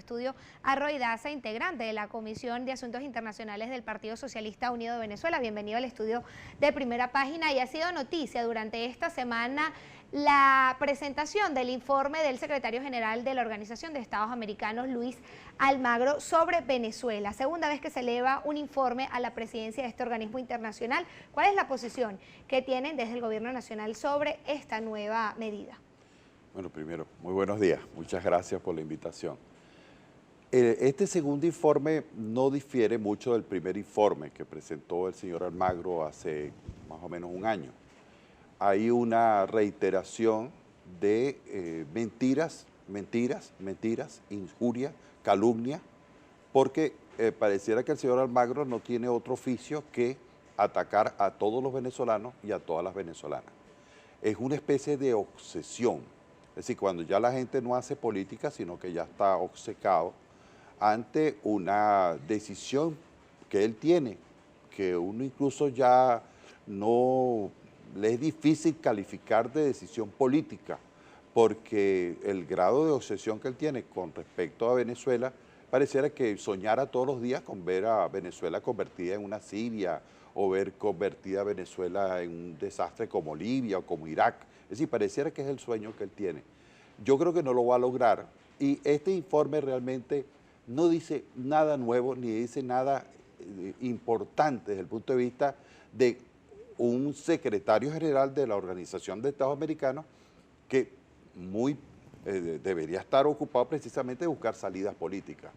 estudio a Roy Daza, integrante de la Comisión de Asuntos Internacionales del Partido Socialista Unido de Venezuela. Bienvenido al estudio de Primera Página. Y ha sido noticia durante esta semana la presentación del informe del secretario general de la Organización de Estados Americanos, Luis Almagro, sobre Venezuela. Segunda vez que se eleva un informe a la presidencia de este organismo internacional. ¿Cuál es la posición que tienen desde el gobierno nacional sobre esta nueva medida? Bueno, primero, muy buenos días. Muchas gracias por la invitación. Este segundo informe no difiere mucho del primer informe que presentó el señor Almagro hace más o menos un año. Hay una reiteración de mentiras, injuria, calumnia, porque pareciera que el señor Almagro no tiene otro oficio que atacar a todos los venezolanos y a todas las venezolanas. Es una especie de obsesión, es decir, cuando ya la gente no hace política, sino que ya está obcecado ante una decisión que él tiene, que uno incluso ya no le es difícil calificar de decisión política, porque el grado de obsesión que él tiene con respecto a Venezuela pareciera que soñara todos los días con ver a Venezuela convertida en una Siria o ver convertida a Venezuela en un desastre como Libia o como Irak. Es decir, pareciera que es el sueño que él tiene. Yo creo que no lo va a lograr y este informe realmente no dice nada nuevo ni dice nada importante desde el punto de vista de un secretario general de la Organización de Estados Americanos que debería estar ocupado precisamente de buscar salidas políticas.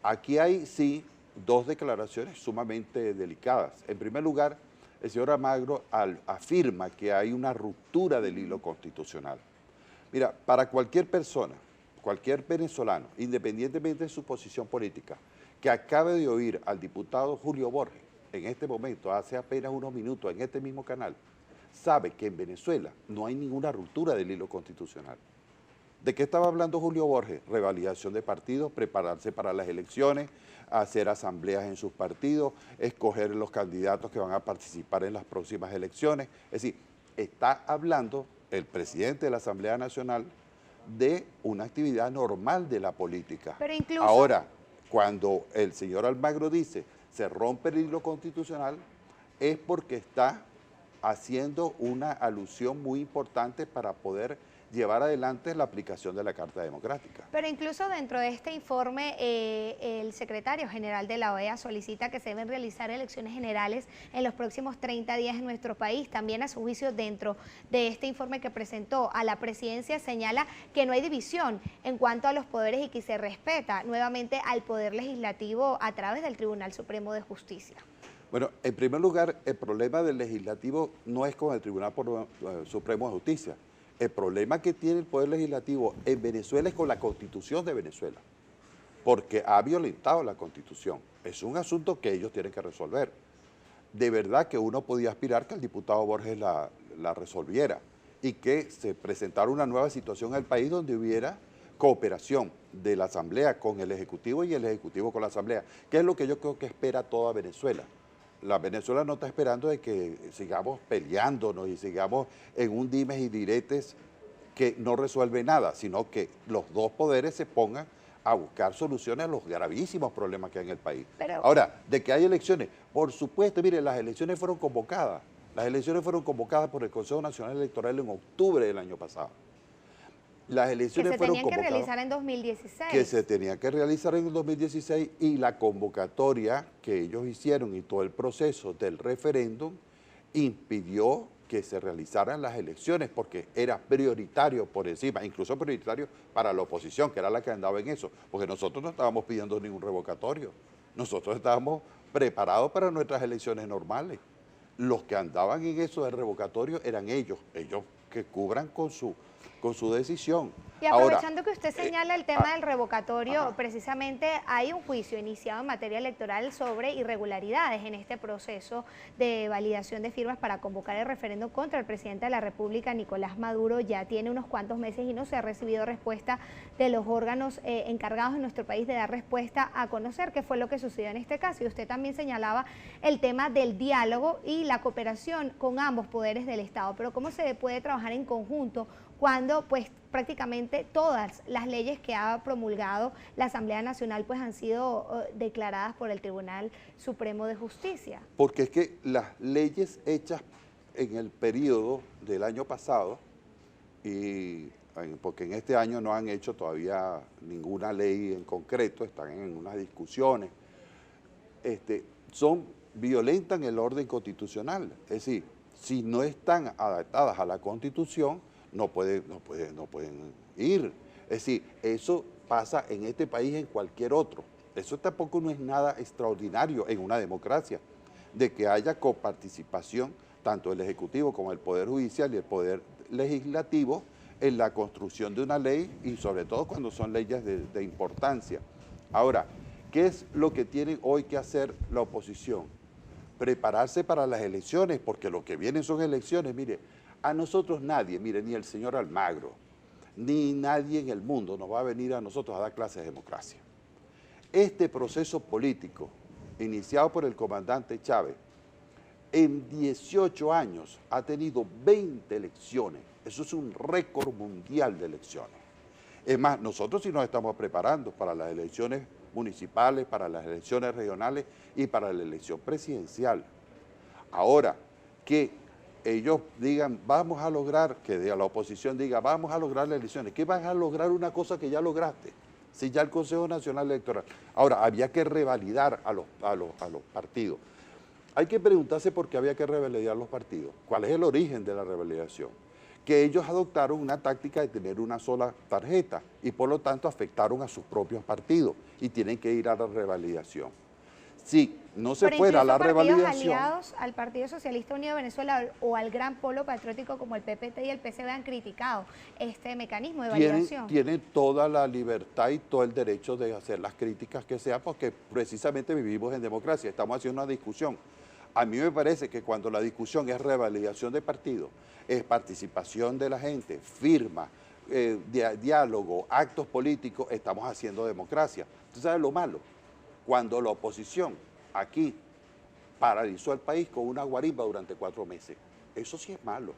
Aquí hay, sí, dos declaraciones sumamente delicadas. En primer lugar, el señor Almagro afirma que hay una ruptura del hilo constitucional. Mira, para cualquier persona, cualquier venezolano, independientemente de su posición política, que acabe de oír al diputado Julio Borges, en este momento, hace apenas unos minutos, en este mismo canal, sabe que en Venezuela no hay ninguna ruptura del hilo constitucional. ¿De qué estaba hablando Julio Borges? Revalidación de partidos, prepararse para las elecciones, hacer asambleas en sus partidos, escoger los candidatos que van a participar en las próximas elecciones. Es decir, está hablando el presidente de la Asamblea Nacional de una actividad normal de la política. Pero incluso... Ahora, cuando el señor Almagro dice se rompe el hilo constitucional, es porque está haciendo una alusión muy importante para poder llevar adelante la aplicación de la Carta Democrática. Pero incluso dentro de este informe, el secretario general de la OEA solicita que se deben realizar elecciones generales en los próximos 30 días en nuestro país. También, a su juicio, dentro de este informe que presentó a la presidencia, señala que no hay división en cuanto a los poderes y que se respeta nuevamente al Poder Legislativo a través del Tribunal Supremo de Justicia. Bueno, en primer lugar, el problema del Legislativo no es con el Tribunal Supremo de Justicia. El problema que tiene el Poder Legislativo en Venezuela es con la Constitución de Venezuela, porque ha violentado la Constitución. Es un asunto que ellos tienen que resolver. De verdad que uno podía aspirar que el diputado Borges la resolviera y que se presentara una nueva situación en el país donde hubiera cooperación de la Asamblea con el Ejecutivo y el Ejecutivo con la Asamblea, que es lo que yo creo que espera toda Venezuela. La Venezuela no está esperando de que sigamos peleándonos y sigamos en un dimes y diretes que no resuelve nada, sino que los dos poderes se pongan a buscar soluciones a los gravísimos problemas que hay en el país. Ahora, de que hay elecciones, por supuesto, mire, las elecciones fueron convocadas. Las elecciones fueron convocadas por el Consejo Nacional Electoral en octubre del año pasado. Las elecciones fueron convocadas, que se tenían que realizar en 2016. Que se tenían que realizar en el 2016 y la convocatoria que ellos hicieron y todo el proceso del referéndum impidió que se realizaran las elecciones porque era prioritario por encima, incluso prioritario para la oposición, que era la que andaba en eso, porque nosotros no estábamos pidiendo ningún revocatorio, nosotros estábamos preparados para nuestras elecciones normales. Los que andaban en eso del revocatorio eran ellos que cubran con su decisión. Y aprovechando que usted señala el tema del revocatorio, precisamente hay un juicio iniciado en materia electoral sobre irregularidades en este proceso de validación de firmas para convocar el referéndum contra el presidente de la República, Nicolás Maduro. Ya tiene unos cuantos meses y no se ha recibido respuesta de los órganos encargados en nuestro país de dar respuesta a conocer qué fue lo que sucedió en este caso. Y usted también señalaba el tema del diálogo y la cooperación con ambos poderes del Estado. Pero ¿cómo se puede trabajar en conjunto cuando pues prácticamente todas las leyes que ha promulgado la Asamblea Nacional pues han sido declaradas por el Tribunal Supremo de Justicia? Porque es que las leyes hechas en el periodo del año pasado, porque en este año no han hecho todavía ninguna ley en concreto, están en unas discusiones, violentan el orden constitucional. Es decir, si no están adaptadas a la Constitución, no pueden ir. Es decir, eso pasa en este país, en cualquier otro. Eso tampoco no es nada extraordinario en una democracia, de que haya coparticipación tanto el Ejecutivo como el Poder Judicial y el Poder Legislativo en la construcción de una ley y sobre todo cuando son leyes de importancia. Ahora, ¿qué es lo que tiene hoy que hacer la oposición? Prepararse para las elecciones, porque lo que vienen son elecciones. Mire, a nosotros nadie, mire, ni el señor Almagro, ni nadie en el mundo nos va a venir a nosotros a dar clases de democracia. Este proceso político, iniciado por el comandante Chávez, en 18 años ha tenido 20 elecciones. Eso es un récord mundial de elecciones. Es más, nosotros sí nos estamos preparando para las elecciones municipales, para las elecciones regionales y para la elección presidencial. Ahora, que ellos digan, vamos a lograr, que la oposición diga, vamos a lograr las elecciones. ¿Qué vas a lograr una cosa que ya lograste? Si ya el Consejo Nacional Electoral. Ahora, había que revalidar a los partidos. Hay que preguntarse por qué había que revalidar los partidos. ¿Cuál es el origen de la revalidación? Que ellos adoptaron una táctica de tener una sola tarjeta y por lo tanto afectaron a sus propios partidos y tienen que ir a la revalidación. Si no se fuera a la revalidación... aliados al Partido Socialista Unido de Venezuela o al Gran Polo Patriótico como el PPT y el PCB han criticado este mecanismo de validación. Tienen toda la libertad y todo el derecho de hacer las críticas que sea, porque precisamente vivimos en democracia, estamos haciendo una discusión. A mí me parece que cuando la discusión es revalidación de partidos, es participación de la gente, firma, diálogo, actos políticos, estamos haciendo democracia. ¿Usted sabe lo malo? Cuando la oposición aquí paralizó el país con una guarimba durante 4 meses. Eso sí es malo.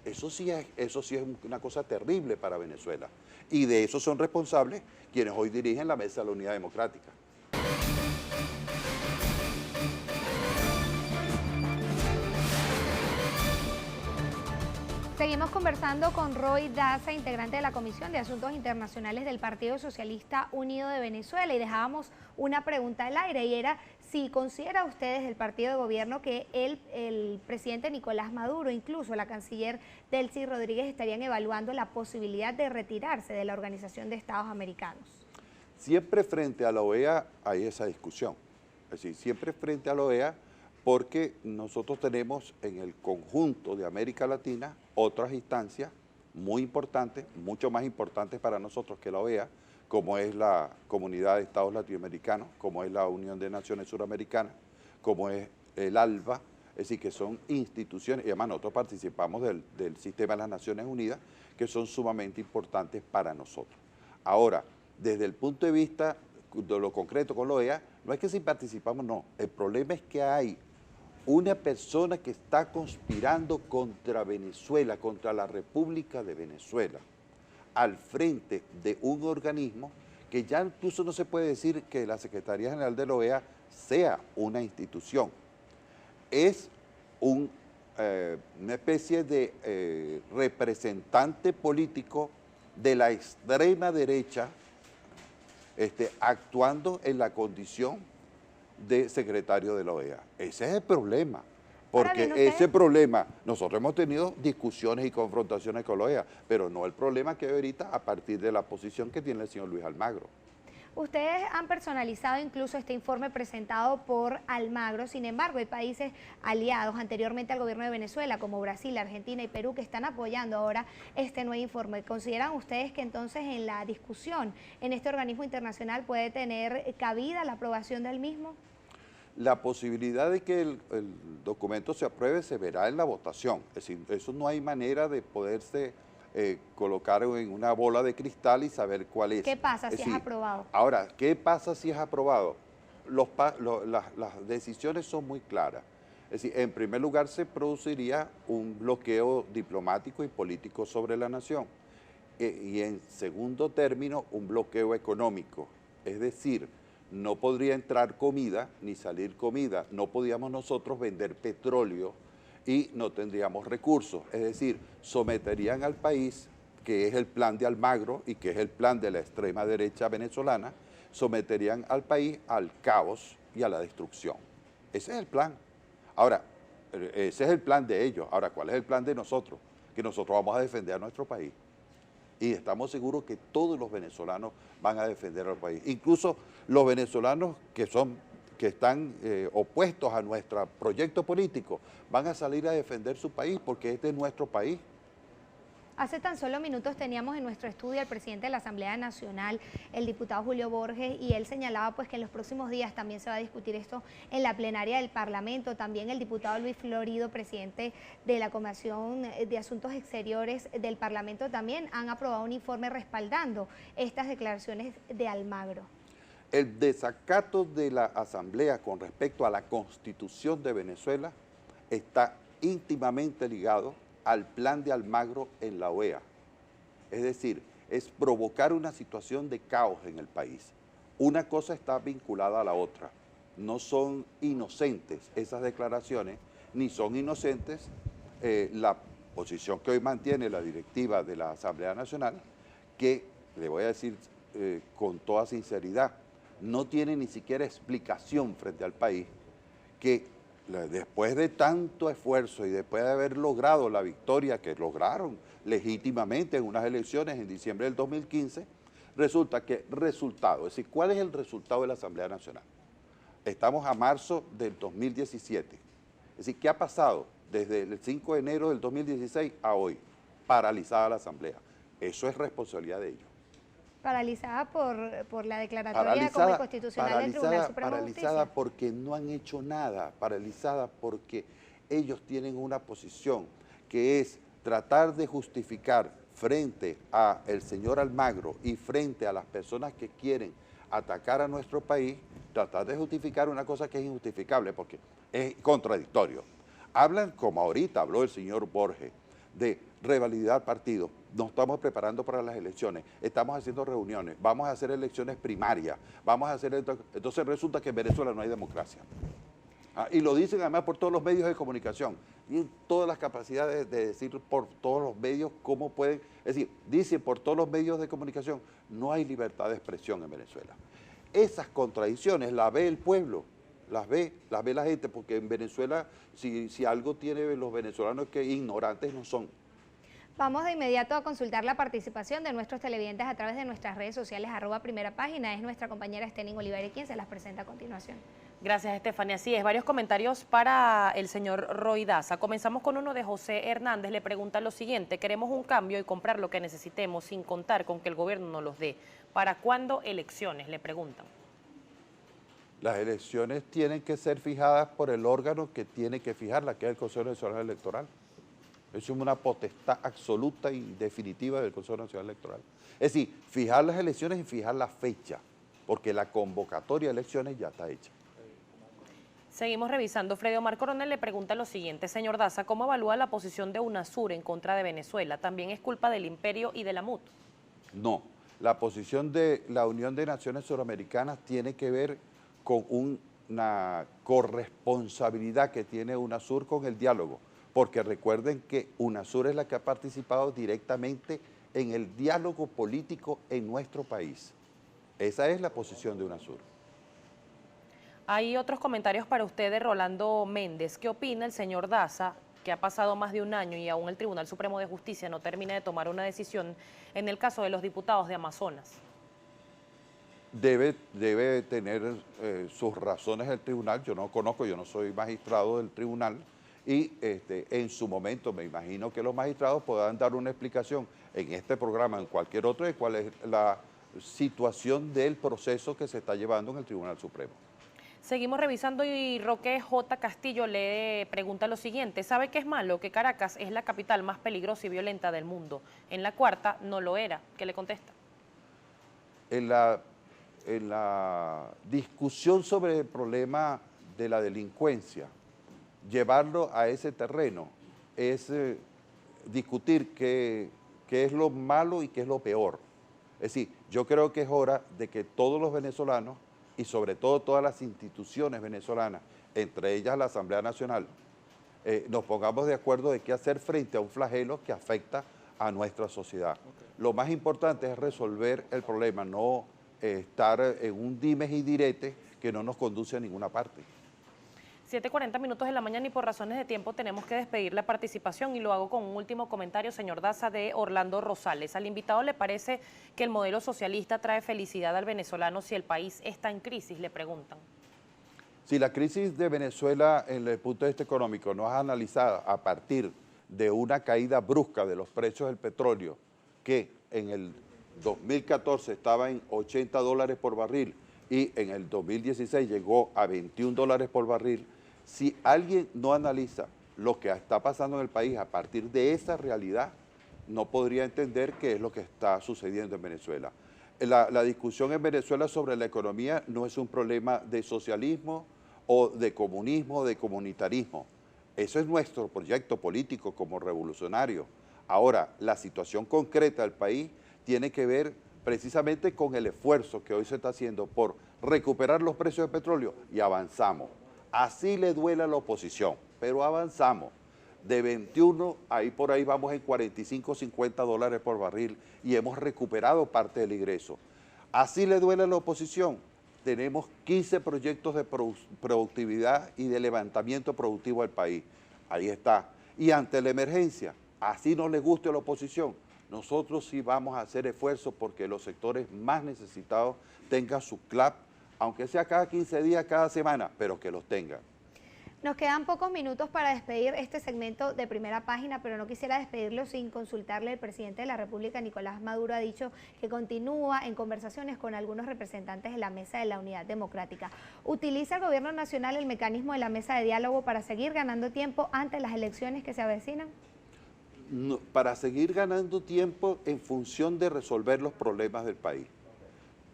Eso sí es una cosa terrible para Venezuela. Y de eso son responsables quienes hoy dirigen la Mesa de la Unidad Democrática. Seguimos conversando con Roy Daza, integrante de la Comisión de Asuntos Internacionales del Partido Socialista Unido de Venezuela, y dejábamos una pregunta al aire y era si considera usted desde el partido de gobierno que el presidente Nicolás Maduro, incluso la canciller Delcy Rodríguez, estarían evaluando la posibilidad de retirarse de la Organización de Estados Americanos. Siempre frente a la OEA hay esa discusión, es decir, siempre frente a la OEA, porque nosotros tenemos en el conjunto de América Latina otras instancias muy importantes, mucho más importantes para nosotros que la OEA, como es la Comunidad de Estados Latinoamericanos, como es la Unión de Naciones Suramericanas, como es el ALBA, es decir, que son instituciones, y además nosotros participamos del sistema de las Naciones Unidas, que son sumamente importantes para nosotros. Ahora, desde el punto de vista de lo concreto con la OEA, no es que si participamos, no, el problema es que hay una persona que está conspirando contra Venezuela, contra la República de Venezuela, al frente de un organismo que ya incluso no se puede decir que la Secretaría General de la OEA sea una institución. Es una especie de representante político de la extrema derecha actuando en la condición de secretario de la OEA. Ese es el problema, porque ese problema, nosotros hemos tenido discusiones y confrontaciones con la OEA, pero no el problema que hay ahorita a partir de la posición que tiene el señor Luis Almagro. Ustedes han personalizado incluso este informe presentado por Almagro, sin embargo hay países aliados anteriormente al gobierno de Venezuela como Brasil, Argentina y Perú que están apoyando ahora este nuevo informe. ¿Consideran ustedes que entonces en la discusión en este organismo internacional puede tener cabida la aprobación del mismo? La posibilidad de que el documento se apruebe se verá en la votación, es decir, eso no hay manera de poderse colocar en una bola de cristal y saber cuál es. ¿Qué pasa si es aprobado? Ahora, ¿qué pasa si es aprobado? Las decisiones son muy claras. Es decir, en primer lugar se produciría un bloqueo diplomático y político sobre la nación. Y en segundo término, un bloqueo económico. Es decir, no podría entrar comida ni salir comida. No podíamos nosotros vender petróleo y no tendríamos recursos. Es decir, someterían al país, que es el plan de Almagro y que es el plan de la extrema derecha venezolana, someterían al país al caos y a la destrucción. Ese es el plan. Ahora, ese es el plan de ellos. Ahora, ¿cuál es el plan de nosotros? Que nosotros vamos a defender a nuestro país. Y estamos seguros que todos los venezolanos van a defender al país. Incluso los venezolanos que están opuestos a nuestro proyecto político van a salir a defender su país porque este es nuestro país. Hace tan solo minutos teníamos en nuestro estudio al presidente de la Asamblea Nacional, el diputado Julio Borges, y él señalaba pues que en los próximos días también se va a discutir esto en la plenaria del Parlamento. También el diputado Luis Florido, presidente de la Comisión de Asuntos Exteriores del Parlamento, también han aprobado un informe respaldando estas declaraciones de Almagro. El desacato de la Asamblea con respecto a la Constitución de Venezuela está íntimamente ligado al plan de Almagro en la OEA. Es decir, es provocar una situación de caos en el país. Una cosa está vinculada a la otra. No son inocentes esas declaraciones, ni son inocentes la posición que hoy mantiene la directiva de la Asamblea Nacional, que, le voy a decir con toda sinceridad, no tiene ni siquiera explicación frente al país, que después de tanto esfuerzo y después de haber logrado la victoria que lograron legítimamente en unas elecciones en diciembre del 2015, resulta que es decir, ¿cuál es el resultado de la Asamblea Nacional? Estamos a marzo del 2017. Es decir, ¿qué ha pasado desde el 5 de enero del 2016 a hoy? Paralizada la Asamblea. Eso es responsabilidad de ellos. Paralizada por la declaratoria como inconstitucional del Tribunal Supremo de Justicia. Paralizada porque no han hecho nada, paralizada porque ellos tienen una posición que es tratar de justificar frente al señor Almagro y frente a las personas que quieren atacar a nuestro país, tratar de justificar una cosa que es injustificable porque es contradictorio. Hablan, como ahorita habló el señor Borges, de revalidar partidos. Nos estamos preparando para las elecciones, estamos haciendo reuniones, vamos a hacer elecciones primarias, vamos a hacer... Entonces resulta que en Venezuela no hay democracia. Y lo dicen además por todos los medios de comunicación, y todas las capacidades de decir por todos los medios cómo pueden... Es decir, dicen por todos los medios de comunicación, no hay libertad de expresión en Venezuela. Esas contradicciones las ve el pueblo, las ve la gente, porque en Venezuela, si algo tienen los venezolanos es que ignorantes no son. Vamos de inmediato a consultar la participación de nuestros televidentes a través de nuestras redes sociales, @primerapágina. Es nuestra compañera Estenin Olivares quien se las presenta a continuación. Gracias, Estefania. Así es, varios comentarios para el señor Roy Daza. Comenzamos con uno de José Hernández. Le pregunta lo siguiente: queremos un cambio y comprar lo que necesitemos sin contar con que el gobierno nos los dé. ¿Para cuándo elecciones?, le preguntan. Las elecciones tienen que ser fijadas por el órgano que tiene que fijarlas, que es el Consejo Nacional Electoral. Eso es una potestad absoluta y definitiva del Consejo Nacional Electoral. Es decir, fijar las elecciones y fijar la fecha, porque la convocatoria de elecciones ya está hecha. Seguimos revisando. Freddy Omar Coronel le pregunta lo siguiente: señor Daza, ¿cómo evalúa la posición de UNASUR en contra de Venezuela? ¿También es culpa del Imperio y de la MUT? No, la posición de la Unión de Naciones Suramericanas tiene que ver con una corresponsabilidad que tiene UNASUR con el diálogo, porque recuerden que UNASUR es la que ha participado directamente en el diálogo político en nuestro país. Esa es la posición de UNASUR. Hay otros comentarios para usted de Rolando Méndez. ¿Qué opina el señor Daza, que ha pasado más de un año y aún el Tribunal Supremo de Justicia no termina de tomar una decisión en el caso de los diputados de Amazonas? Debe tener sus razones el tribunal. Yo no conozco, yo no soy magistrado del tribunal, y en su momento me imagino que los magistrados podrán dar una explicación en este programa, en cualquier otro, de cuál es la situación del proceso que se está llevando en el Tribunal Supremo. Seguimos revisando y Roque J. Castillo le pregunta lo siguiente: ¿sabe qué es malo? Que Caracas es la capital más peligrosa y violenta del mundo. En la cuarta no lo era. ¿Qué le contesta? En la discusión sobre el problema de la delincuencia, llevarlo a ese terreno es discutir qué es lo malo y qué es lo peor. Es decir, yo creo que es hora de que todos los venezolanos y sobre todo todas las instituciones venezolanas, entre ellas la Asamblea Nacional, nos pongamos de acuerdo de qué hacer frente a un flagelo que afecta a nuestra sociedad. Lo más importante es resolver el problema, no estar en un dimes y diretes que no nos conduce a ninguna parte. 7:40 minutos de la mañana y por razones de tiempo tenemos que despedir la participación y lo hago con un último comentario, señor Daza, de Orlando Rosales. ¿Al invitado le parece que el modelo socialista trae felicidad al venezolano si el país está en crisis? Le preguntan. Si la crisis de Venezuela en el punto de vista económico no es analizada a partir de una caída brusca de los precios del petróleo, que en el 2014 estaba en $80 por barril y en el 2016 llegó a $21 por barril, si alguien no analiza lo que está pasando en el país a partir de esa realidad, no podría entender qué es lo que está sucediendo en Venezuela. La discusión en Venezuela sobre la economía no es un problema de socialismo o de comunismo o de comunitarismo. Eso es nuestro proyecto político como revolucionario. Ahora, la situación concreta del país tiene que ver precisamente con el esfuerzo que hoy se está haciendo por recuperar los precios de petróleo y avanzamos. Así le duele a la oposición, pero avanzamos. De 21, ahí por ahí vamos en 45, $50 por barril y hemos recuperado parte del ingreso. Así le duele a la oposición. Tenemos 15 proyectos de productividad y de levantamiento productivo del país. Ahí está. Y ante la emergencia, así no le guste a la oposición, nosotros sí vamos a hacer esfuerzos porque los sectores más necesitados tengan su CLAP, aunque sea cada 15 días, cada semana, pero que los tengan. Nos quedan pocos minutos para despedir este segmento de Primera Página, pero no quisiera despedirlo sin consultarle. El presidente de la República, Nicolás Maduro, ha dicho que continúa en conversaciones con algunos representantes de la Mesa de la Unidad Democrática. ¿Utiliza el gobierno nacional el mecanismo de la mesa de diálogo para seguir ganando tiempo ante las elecciones que se avecinan? No, para seguir ganando tiempo en función de resolver los problemas del país.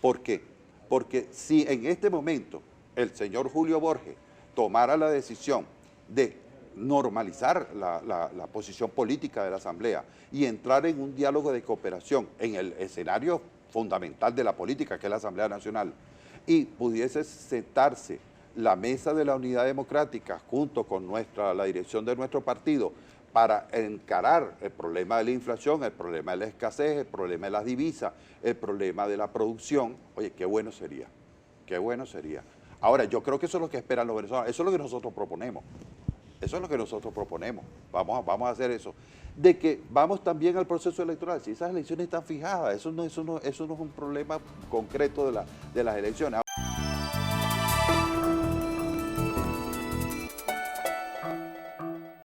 ¿Por qué? Porque si en este momento el señor Julio Borges tomara la decisión de normalizar la posición política de la Asamblea y entrar en un diálogo de cooperación en el escenario fundamental de la política, que es la Asamblea Nacional, y pudiese sentarse la Mesa de la Unidad Democrática junto con la dirección de nuestro partido para encarar el problema de la inflación, el problema de la escasez, el problema de las divisas, el problema de la producción, oye, qué bueno sería, qué bueno sería. Ahora, yo creo que eso es lo que esperan los venezolanos, eso es lo que nosotros proponemos, eso es lo que nosotros proponemos, vamos a hacer eso. De que vamos también al proceso electoral, si esas elecciones están fijadas, eso no es un problema concreto de las elecciones.